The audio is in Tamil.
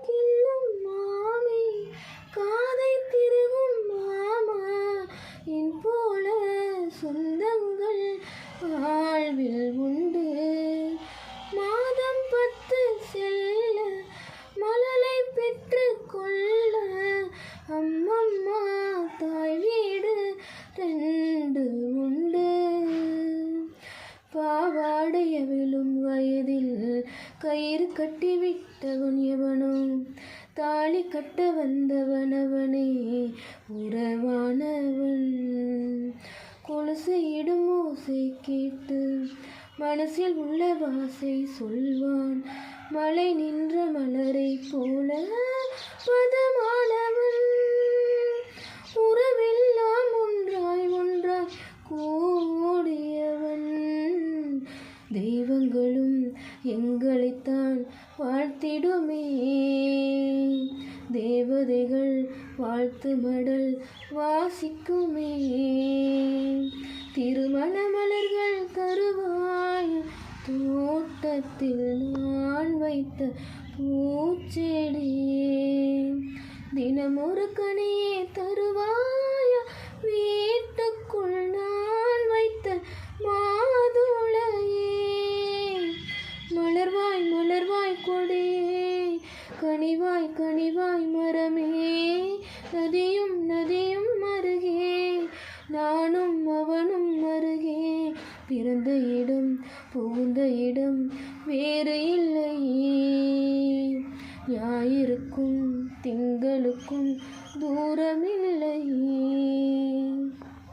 கில்லும் மாமே காதை திருகும் மாமா என் போல சொந்தங்கள் வாழ்வில் உண்டு. மாதம் 10 செல்ல மழலை பெற்று கொள்ள அம்மம்மா தாய் வீடு 2 உண்டு. பாவாடைய விழும் வயதில் கயிறு கட்டிவிட்டவன் எவனோ தாலி கட்ட வந்தவன் அவனே உறவானவன். கொலுசையிடும் ஓசை கேட்டு மனசில் உள்ள வாசை சொல்வான். மழை நின்ற மலரை போல பதமானவன். உறவெல்லாம் ஒன்றாய் ஒன்றாய் கூடியவன். தெய்வங்களும் எங்களைத்தான் வாழ்த்திடுமே. தேவதைகள் வாழ்த்து மடல் வாசிக்குமே. திருமண மலர்கள் தருவாய் தோட்டத்தில் நான் வைத்த பூச்செடி. தினமொரு கனியே தருவாயா வீட்டுக்குள் நான் வைத்த மாதுளையே. மலர்வாய் மலர்வாய் கொடியே கனிவாய் கனிவாய் மரமே. நதியும் நதியும் அருகே நானும் அவனும் அருகே. பிறந்த இடம் புகுந்த இடம் வேறு இல்லை. ஞாயிறுக்கும் திங்களுக்கும் தூரமில்லை.